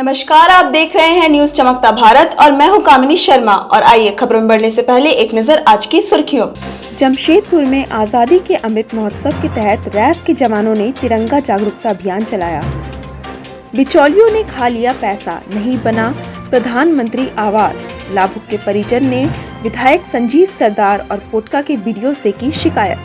नमस्कार, आप देख रहे हैं न्यूज चमकता भारत और मैं हूं कामिनी शर्मा। और आइए खबरों में बढ़ने से पहले एक नजर आज की सुर्खियों। जमशेदपुर में आजादी के अमृत महोत्सव के तहत रैफ के जवानों ने तिरंगा जागरूकता अभियान चलाया। बिचौलियों ने खा लिया पैसा, नहीं बना प्रधानमंत्री आवास। लाभुक के परिजन ने विधायक संजीव सरदार और पोटका के वीडियो से की शिकायत।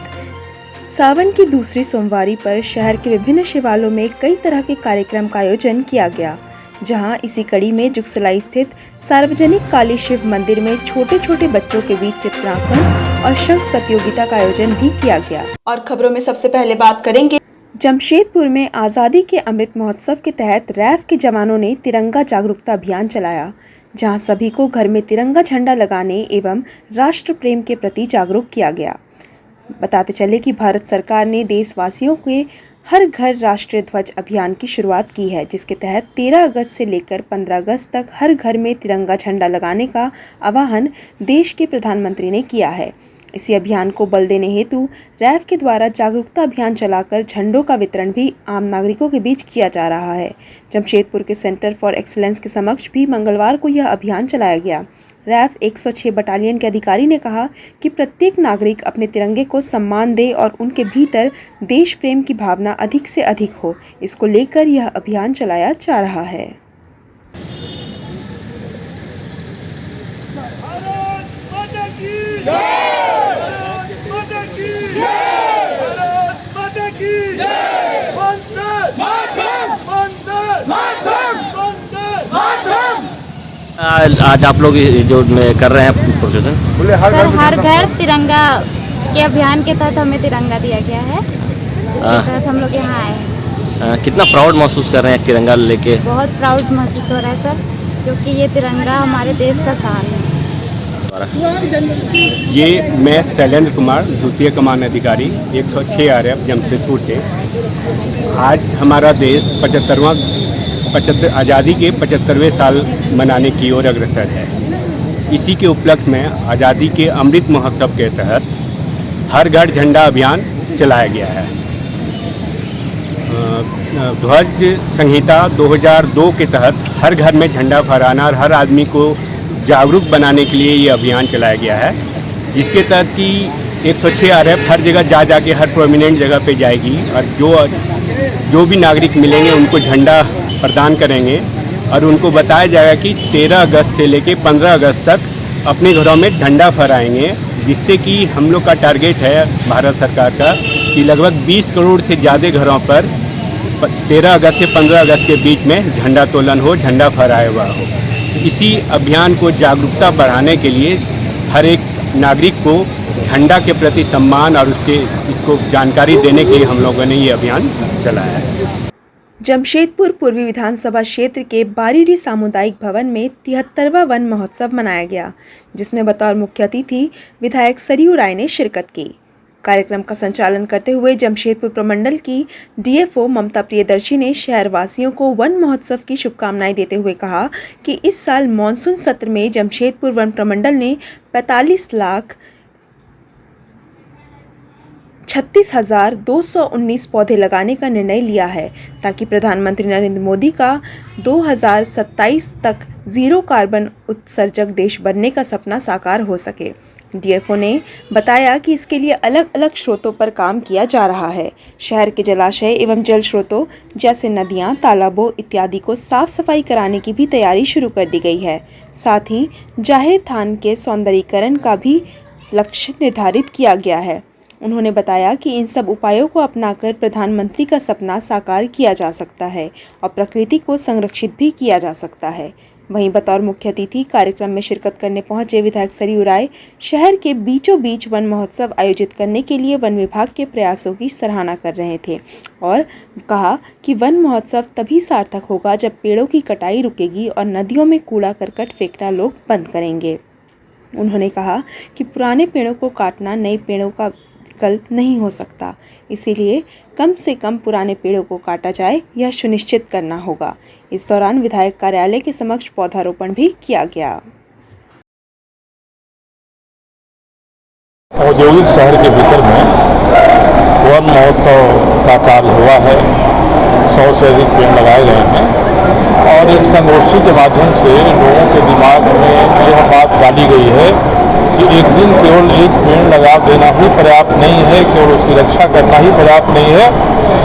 सावन की दूसरी सोमवारी पर शहर के विभिन्न शिवालयों में कई तरह के कार्यक्रम का आयोजन किया गया, जहां इसी कड़ी में जुगसलाई स्थित सार्वजनिक काली शिव मंदिर में छोटे छोटे बच्चों के बीच चित्रांकन और शंख प्रतियोगिता का आयोजन भी किया गया। और खबरों में सबसे पहले बात करेंगे जमशेदपुर में आजादी के अमृत महोत्सव के तहत रैफ के जवानों ने तिरंगा जागरूकता अभियान चलाया, जहां सभी को घर में तिरंगा झंडा लगाने एवं राष्ट्र प्रेम के प्रति जागरूक किया गया। बताते चले कि भारत सरकार ने देशवासियों के हर घर राष्ट्रीय ध्वज अभियान की शुरुआत की है, जिसके तहत 13 अगस्त से लेकर 15 अगस्त तक हर घर में तिरंगा झंडा लगाने का आह्वान देश के प्रधानमंत्री ने किया है। इसी अभियान को बल देने हेतु रैफ के द्वारा जागरूकता अभियान चलाकर झंडों का वितरण भी आम नागरिकों के बीच किया जा रहा है। जमशेदपुर के सेंटर फॉर एक्सीलेंस के समक्ष भी मंगलवार को यह अभियान चलाया गया। रैफ 106 बटालियन के अधिकारी ने कहा कि प्रत्येक नागरिक अपने तिरंगे को सम्मान दे और उनके भीतर देश प्रेम की भावना अधिक से अधिक हो। इसको लेकर यह अभियान चलाया जा रहा है। आज आप लोग जो कर रहे हैं प्रोसेसन, सर हर घर तिरंगा के अभियान के तहत हमें तिरंगा दिया गया है, इसके तहत हम लोग यहाँ आए हैं। कितना प्राउड महसूस कर रहे हैं तिरंगा लेके? बहुत प्राउड महसूस हो रहा है सर, क्योंकि ये तिरंगा हमारे देश का शान है। ये मैं शैलेंद्र कुमार, द्वितीय कमान अधिकारी 106 RF जमशेदपुर से। आज हमारा देश आज़ादी के 75वें साल मनाने की ओर अग्रसर है। इसी के उपलक्ष्य में आज़ादी के अमृत महोत्सव के तहत हर घर झंडा अभियान चलाया गया है। ध्वज संहिता 2002 के तहत हर घर में झंडा फहराना और हर आदमी को जागरूक बनाने के लिए ये अभियान चलाया गया है, जिसके तहत कि 106 RF हर जगह जाके हर प्रोमिनेंट जगह पे जाएगी और जो भी नागरिक मिलेंगे उनको झंडा प्रदान करेंगे और उनको बताया जाएगा कि 13 अगस्त से लेके 15 अगस्त तक अपने घरों में झंडा फहराएंगे, जिससे कि हम लोग का टारगेट है भारत सरकार का कि लगभग 20 करोड़ से ज़्यादा घरों पर 13 अगस्त से 15 अगस्त के बीच में झंडा तोलन हो, झंडा फहराया हुआ हो। इसी अभियान को जागरूकता बढ़ाने के लिए हर एक नागरिक को झंडा के प्रति सम्मान और इसको जानकारी देने के लिए हम लोगों ने ये अभियान चलाया है। जमशेदपुर पूर्वी विधानसभा क्षेत्र के बारीडी सामुदायिक भवन में 73वां वन महोत्सव मनाया गया, जिसमें बतौर मुख्य अतिथि विधायक सरयू राय ने शिरकत की। कार्यक्रम का संचालन करते हुए जमशेदपुर प्रमंडल की DFO ममता प्रियदर्शी ने शहरवासियों को वन महोत्सव की शुभकामनाएं देते हुए कहा कि इस साल मानसून सत्र में जमशेदपुर वन प्रमंडल ने 45,36,219 पौधे लगाने का निर्णय लिया है, ताकि प्रधानमंत्री नरेंद्र मोदी का 2027 तक जीरो कार्बन उत्सर्जक देश बनने का सपना साकार हो सके। DFO ने बताया कि इसके लिए अलग अलग स्रोतों पर काम किया जा रहा है। शहर के जलाशय एवं जल स्रोतों जैसे नदियां, तालाबों इत्यादि को साफ सफाई कराने की भी तैयारी शुरू कर दी गई है। साथ ही जाहिर थान के सौंदर्यीकरण का भी लक्ष्य निर्धारित किया गया है। उन्होंने बताया कि इन सब उपायों को अपनाकर प्रधानमंत्री का सपना साकार किया जा सकता है और प्रकृति को संरक्षित भी किया जा सकता है। वहीं बतौर मुख्य अतिथि कार्यक्रम में शिरकत करने पहुंचे विधायक सरयू राय शहर के बीचों बीच वन महोत्सव आयोजित करने के लिए वन विभाग के प्रयासों की सराहना कर रहे थे और कहा कि वन महोत्सव तभी सार्थक होगा जब पेड़ों की कटाई रुकेगी और नदियों में कूड़ा करकट फेंकना लोग बंद करेंगे। उन्होंने कहा कि पुराने पेड़ों को काटना नए पेड़ों का विकल्प नहीं हो सकता, इसीलिए कम से कम पुराने पेड़ों को काटा जाए, यह सुनिश्चित करना होगा। इस दौरान विधायक कार्यालय के समक्ष पौधारोपण भी किया गया। औद्योगिक शहर के भीतर में वन महोत्सव का कार्य हुआ है। 100 से अधिक पेड़ लगाए गए हैं और एक संगोष्ठी के माध्यम से लोगों के दिमाग में यह बात डाली गई है कि एक दिन केवल एक पेड़ लगा देना ही पर्याप्त नहीं है, केवल उसकी रक्षा करना ही पर्याप्त नहीं है,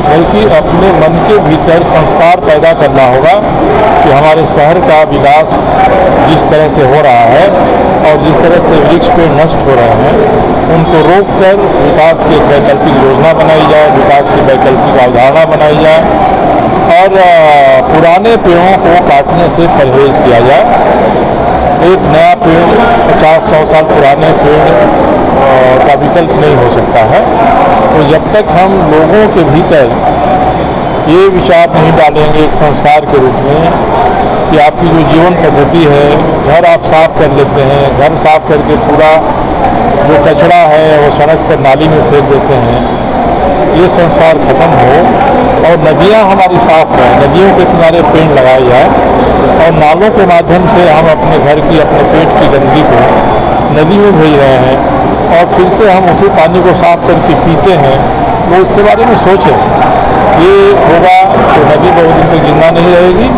बल्कि अपने मन के भीतर संस्कार पैदा करना होगा कि हमारे शहर का विकास जिस तरह से हो रहा है और जिस तरह से वृक्ष पेड़ नष्ट हो रहे हैं, उनको रोककर विकास की एक वैकल्पिक योजना बनाई जाए, विकास की वैकल्पिक अवधारणा बनाई जाए और पुराने पेड़ों को काटने से परहेज किया जाए। एक नया पेड़ 50-100 साल पुराने पेड़ का विकल्प नहीं हो सकता है। तो जब तक हम लोगों के भीतर ये विचार नहीं डालेंगे एक संस्कार के रूप में कि आपकी जो जीवन पद्धति है, घर आप साफ कर लेते हैं, घर साफ करके पूरा जो कचरा है वो सड़क पर नाली में फेंक देते हैं, ये संस्कार खत्म हो और नदियाँ हमारी साफ रहें, नदियों के किनारे पेड़ लगाए जाए और नालों के माध्यम से हम अपने घर की, अपने पेट की गंदगी को नदी में भेज रहे हैं और फिर से हम उसी पानी को साफ करके पीते हैं। वो इसके बारे में सोचें। ये होगा तो नदी बहुत दिन तक जिंदा नहीं रहेगी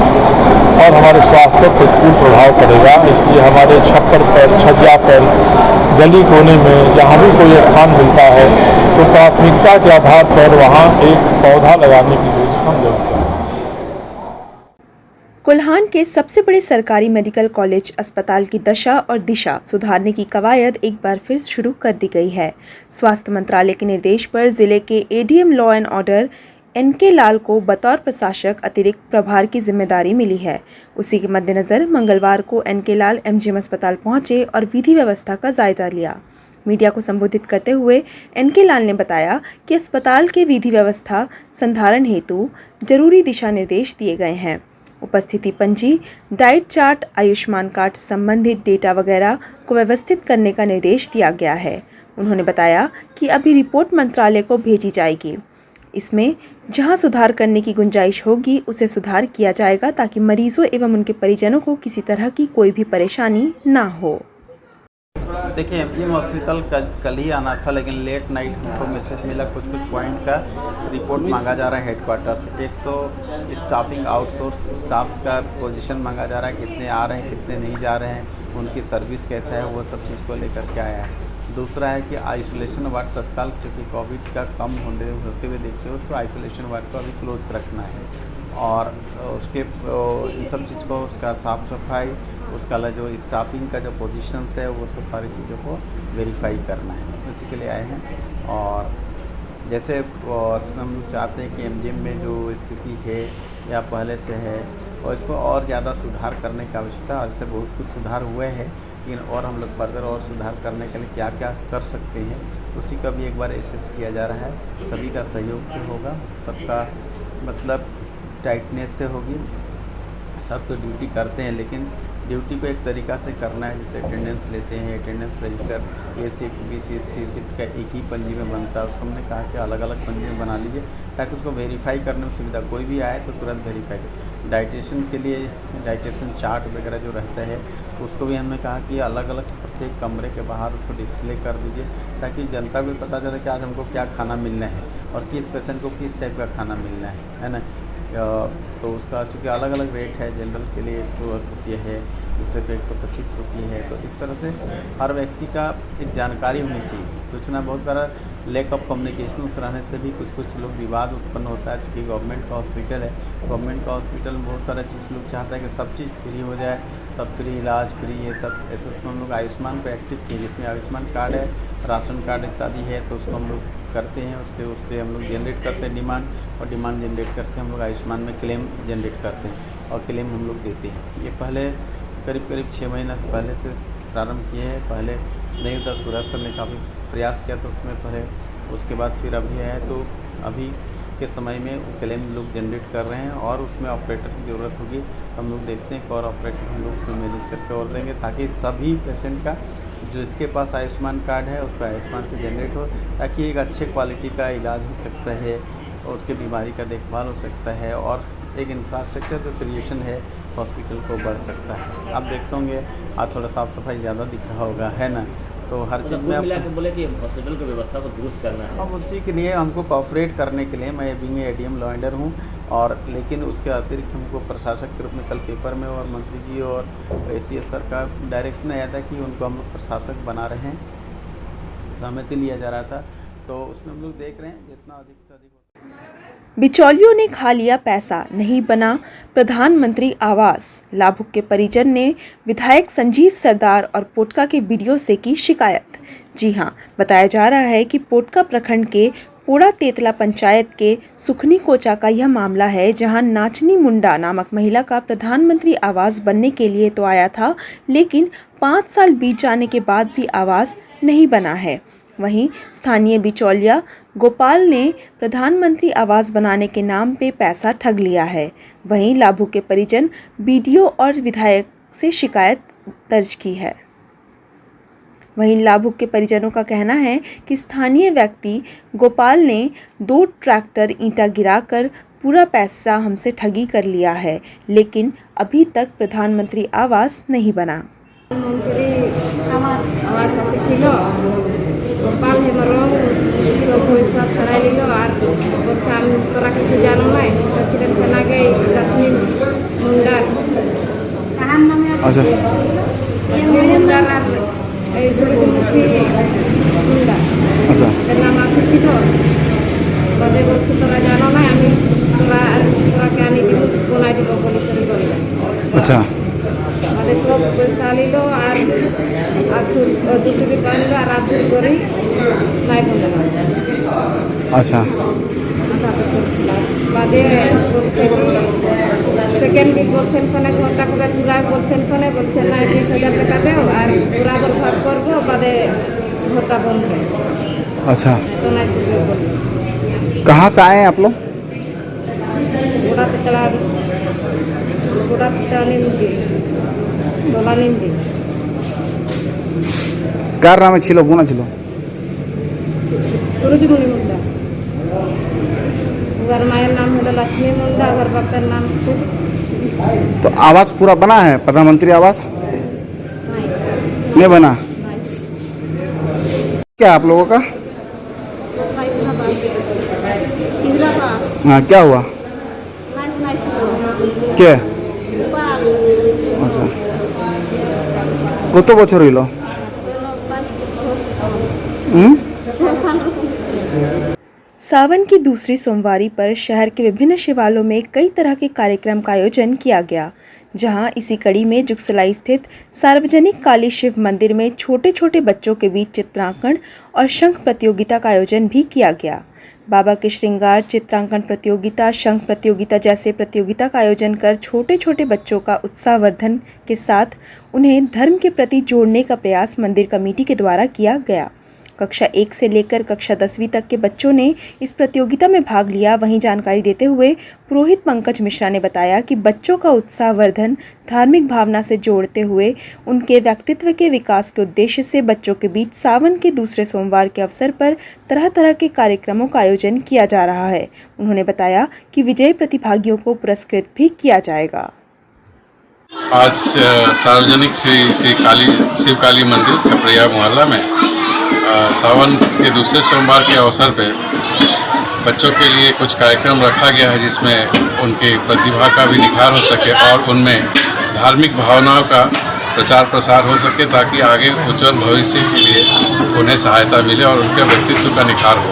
और हमारे स्वास्थ्य पर प्रतिकूल प्रभाव पड़ेगा। इसलिए हमारे छप्पर पर, छज्जा पर, गली कोने में जहाँ भी कोई स्थान मिलता है तो प्राथमिकता के आधार पर वहाँ एक पौधा लगाने की कोशिश हम जरूर करें। कोल्हान के सबसे बड़े सरकारी मेडिकल कॉलेज अस्पताल की दशा और दिशा सुधारने की कवायद एक बार फिर शुरू कर दी गई है। स्वास्थ्य मंत्रालय के निर्देश पर जिले के ADM law and order N K Lal को बतौर प्रशासक अतिरिक्त प्रभार की जिम्मेदारी मिली है। उसी के मद्देनज़र मंगलवार को एनके लाल एमजीएम अस्पताल पहुंचे और विधि व्यवस्था का जायजा लिया। मीडिया को संबोधित करते हुए एनके लाल ने बताया कि अस्पताल के विधि व्यवस्था संधारण हेतु जरूरी दिशा निर्देश दिए गए हैं। उपस्थिति पंजी, डाइट चार्ट, आयुष्मान कार्ड संबंधित डेटा वगैरह को व्यवस्थित करने का निर्देश दिया गया है। उन्होंने बताया कि अभी रिपोर्ट मंत्रालय को भेजी जाएगी। इसमें जहां सुधार करने की गुंजाइश होगी उसे सुधार किया जाएगा ताकि मरीजों एवं उनके परिजनों को किसी तरह की कोई भी परेशानी ना हो। देखिए एमजीएम हॉस्पिटल कल ही आना था, लेकिन लेट नाइट हमको मैसेज मिला कुछ पॉइंट का रिपोर्ट मांगा जा रहा है हेडक्वार्टर से। एक तो स्टाफिंग आउटसोर्स स्टाफ्स का पोजीशन मांगा जा रहा है, कितने आ रहे हैं कितने नहीं जा रहे हैं, उनकी सर्विस कैसा है, वो सब चीज़ को लेकर के आया है। दूसरा है कि आइसोलेशन वार्ड तत्काल क्योंकि कोविड का कम होते हुए देखते हुए उसको आइसोलेशन वार्ड को अभी क्लोज रखना है और उसके इन सब चीज़ को उसका साफ़ सफाई, उसका जो स्टाफिंग का जो पोजीशंस है वो सब सारी चीज़ों को वेरीफाई करना है, इसी के लिए आए हैं। और जैसे और इसमें हम लोग चाहते हैं कि एमजीएम में जो स्थिति है या पहले से है और इसको और ज़्यादा सुधार करने की आवश्यकता है। इससे बहुत कुछ सुधार हुए हैं, लेकिन और हम लोग फर्दर और सुधार करने के लिए क्या क्या कर सकते हैं उसी का भी एक बार एसेस किया जा रहा है। सभी का सहयोग से होगा, सबका मतलब टाइटनेस से होगी। सब तो ड्यूटी करते हैं लेकिन ड्यूटी को एक तरीक़ा से करना है, जैसे अटेंडेंस लेते हैं, attendance register A shift B shift C shift का एक ही पंजी में बनता है, उसको हमने कहा कि अलग अलग पंजी में बना लीजिए ताकि उसको वेरीफाई करने में सुविधा, कोई भी आए तो तुरंत वेरीफाई। डाइटेशन के लिए डाइटेशन चार्ट वगैरह जो रहता है उसको भी हमने कहा कि अलग अलग प्रत्येक कमरे के बाहर उसको डिस्प्ले कर दीजिए ताकि जनता को पता चले कि आज हमको क्या खाना मिलना है और किस पेशेंट को किस टाइप का खाना मिलना है ना। तो उसका चूँकि अलग अलग रेट है, जनरल के लिए 100 रुपये है, दूसरे पे 125 रुपये है। तो इस तरह से हर व्यक्ति का एक जानकारी होनी चाहिए। सूचना बहुत सारा लैक ऑफ कम्युनिकेशंस रहने से भी कुछ लोग विवाद उत्पन्न होता है। चूँकि गवर्नमेंट का हॉस्पिटल है, गवर्नमेंट का हॉस्पिटल में बहुत सारा चीज़ लोग चाहता है कि सब चीज़ फ्री हो जाए, सब फ्री इलाज फ्री ये सब ऐसे। उसमें हम लोग आयुष्मान को एक्टिव किए, जिसमें आयुष्मान कार्ड है, राशन कार्ड इत्यादि है, तो उसको हम लोग करते हैं। उससे हम लोग जनरेट करते हैं डिमांड, और डिमांड जनरेट करके हम लोग आयुष्मान में क्लेम जनरेट करते हैं और क्लेम हम लोग देते हैं। ये पहले करीब 6 महीना पहले से प्रारंभ किए हैं। पहले नहीं होता, सूरज सर ने काफ़ी प्रयास किया तो उसमें पहले, उसके बाद फिर अभी है तो अभी के समय में क्लेम लोग जनरेट कर रहे हैं और उसमें ऑपरेटर की ज़रूरत होगी। हम लोग देखते हैं कि और ऑपरेटर हम लोग उसमें मैनेज करके और देंगे ताकि सभी पेशेंट का जो इसके पास आयुष्मान कार्ड है उसका आयुष्मान से जनरेट हो, ताकि एक अच्छे क्वालिटी का इलाज हो सकता है और उसके बीमारी का देखभाल हो सकता है और एक इंफ्रास्ट्रक्चर जो क्रिएशन है हॉस्पिटल को बढ़ सकता है। आप देखते होंगे आज थोड़ा साफ़ सफाई ज़्यादा दिख रहा होगा, है ना। तो हर चीज़ में बोले कि हॉस्पिटल की व्यवस्था को दुरुस्त करना है। अब उसी के लिए हमको कोऑपरेट करने के लिए मैं बीइंग एडीएम लॉयडर हूँ, और लेकिन उसके अतिरिक्त हमको प्रशासक के रूप में कल पेपर में और मंत्री जी और एसीएस सर का डायरेक्शन आया था कि उनको हम लोग प्रशासक बना रहे हैं, सहमति लिया जा रहा था, तो उसमें हम लोग देख रहे हैं जितना अधिक से अधिक। बिचौलियों ने खा लिया पैसा, नहीं बना प्रधानमंत्री आवास। लाभुक के परिजन ने विधायक संजीव सरदार और पोटका के वीडियो से की शिकायत। जी हां, बताया जा रहा है कि पोटका प्रखंड के पोड़ा तेतला पंचायत के सुखनी कोचा का यह मामला है, जहां नाचनी मुंडा नामक महिला का प्रधानमंत्री आवास बनने के लिए तो आया था, लेकिन 5 साल बीत जाने के बाद भी आवास नहीं बना है। वहीं स्थानीय बिचौलिया गोपाल ने प्रधानमंत्री आवास बनाने के नाम पे पैसा ठग लिया है। वहीं लाभुक के परिजन बीडीओ और विधायक से शिकायत दर्ज की है। वहीं लाभुक के परिजनों का कहना है कि स्थानीय व्यक्ति गोपाल ने 2 ट्रैक्टर ईंटा गिराकर पूरा पैसा हमसे ठगी कर लिया है, लेकिन अभी तक प्रधानमंत्री आवास नहीं बना। आवास আসছিল গোপাল হেমরম সব পয়সা ছড়াই নিল আর বলছে আমি তোরা কিছু জানো না, সেটা ছিলেন সেনাকে লক্ষ্মী মুন্ডার মুন্ডার আর এই সূর্যমুখী মুন্ডা এর নাম আসছিল। বাদে বলছে তোরা জানো না, আমি তোরাকে আনি দিব বনাই দিব বলে বললাম। আচ্ছা, আমাদের সব পয়সা নিল আর দুটো বিকাল আর আধুর করে নাই বলে। আচ্ছা, বাদে সেকেন্ড উইক বলছেন ফোনে ঘন্টা করে তুলা বলছেন ফোনে, বলছেন না 20,000 টাকা দেও আর পুরা ঘর করবো, বাদে ঘরটা বন্ধ। अच्छा, তো নাই कहाँ से आए हैं आप लोग? গোড়া পিটা নিমদি তোলা নিমদি। কার নামে ছিল, বোনা ছিল? सूरजमुखी मुंडा। उधर मायर नाम है लक्ष्मी मुंडा, उधर बाप नाम तो आवास पूरा बना है? प्रधानमंत्री आवास नहीं बना? क्या आप लोगों का? हाँ, क्या हुआ? क्या? अच्छा, কত বছর হইল? सावन की दूसरी सोमवारी पर शहर के विभिन्न शिवालयों में कई तरह के कार्यक्रम का आयोजन किया गया, जहां इसी कड़ी में जुगसलाई स्थित सार्वजनिक काली शिव मंदिर में छोटे छोटे बच्चों के बीच चित्रांकन और शंख प्रतियोगिता का आयोजन भी किया गया। बाबा के श्रृंगार, चित्रांकन प्रतियोगिता, शंख प्रतियोगिता जैसे प्रतियोगिता का आयोजन कर छोटे छोटे बच्चों का उत्साहवर्धन के साथ उन्हें धर्म के प्रति जोड़ने का प्रयास मंदिर कमेटी के द्वारा किया गया। कक्षा 1 से लेकर कक्षा 10वीं तक के बच्चों ने इस प्रतियोगिता में भाग लिया। वहीं जानकारी देते हुए पुरोहित पंकज मिश्रा ने बताया कि बच्चों का उत्साहवर्धन धार्मिक भावना से जोड़ते हुए उनके व्यक्तित्व के विकास के उद्देश्य से बच्चों के बीच सावन के दूसरे सोमवार के अवसर पर तरह तरह के कार्यक्रमों का आयोजन किया जा रहा है। उन्होंने बताया कि विजयी प्रतिभागियों को पुरस्कृत भी किया जाएगा। आज सार्वजनिक शिव काली मंदिर छपड़िया मोहल्ला में सावन के दूसरे सोमवार के अवसर पे बच्चों के लिए कुछ कार्यक्रम रखा गया है, जिसमें उनकी प्रतिभा का भी निखार हो सके और उनमें धार्मिक भावनाओं का प्रचार प्रसार हो सके, ताकि आगे उज्जवल भविष्य के लिए उन्हें सहायता मिले और उनके व्यक्तित्व का निखार हो।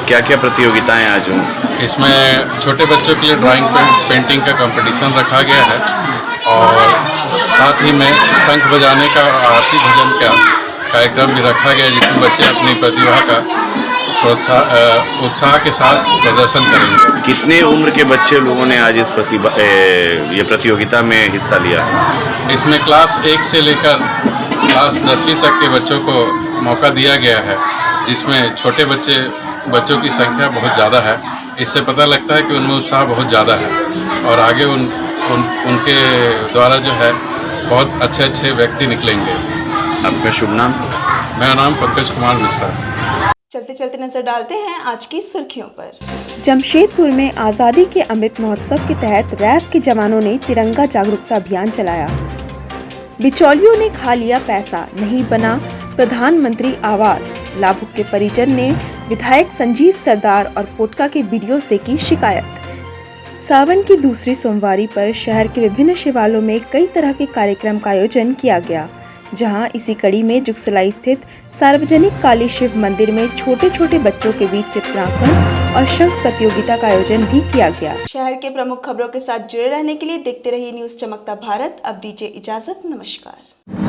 क्या क्या प्रतियोगिताएं आज हों? इसमें छोटे बच्चों के लिए ड्राइंग पेंटिंग का कंपटीशन रखा गया है, और साथ ही में शंख बजाने का और आरती भजन का कार्यक्रम भी रखा गया है, जिसमें बच्चे अपनी प्रतिभा का उत्साह के साथ प्रदर्शन करेंगे। कितने उम्र के बच्चे लोगों ने आज इस ये प्रतियोगिता में हिस्सा लिया है? इसमें क्लास 1 से लेकर क्लास 10वीं तक के बच्चों को मौका दिया गया है, जिसमें छोटे बच्चों की संख्या बहुत ज़्यादा है। इससे पता लगता है कि उनमें उत्साह बहुत ज़्यादा है और आगे उनके द्वारा जो है बहुत अच्छे व्यक्ति निकलेंगे। आपका शुभ नाम? मेरा नाम पंकज कुमार मिश्रा। चलते चलते नजर डालते हैं आज की सुर्खियों पर। जमशेदपुर में आज़ादी के अमृत महोत्सव के तहत रैफ के जवानों ने तिरंगा जागरूकता अभियान चलाया। बिचौलियों ने खा लिया पैसा, नहीं बना प्रधानमंत्री आवास लाभुक के परिजन ने विधायक संजीव सरदार और पोटका के वीडियो से की शिकायत। सावन की दूसरी सोमवारी पर शहर के विभिन्न शिवालयों में कई तरह के कार्यक्रम का आयोजन किया गया, जहां इसी कड़ी में जुगसलाई स्थित सार्वजनिक काली शिव मंदिर में छोटे छोटे बच्चों के बीच चित्रांकन और शंख प्रतियोगिता का आयोजन भी किया गया। शहर के प्रमुख खबरों के साथ जुड़े रहने के लिए देखते रहिए न्यूज चमकता भारत। अब दीजिए इजाजत, नमस्कार।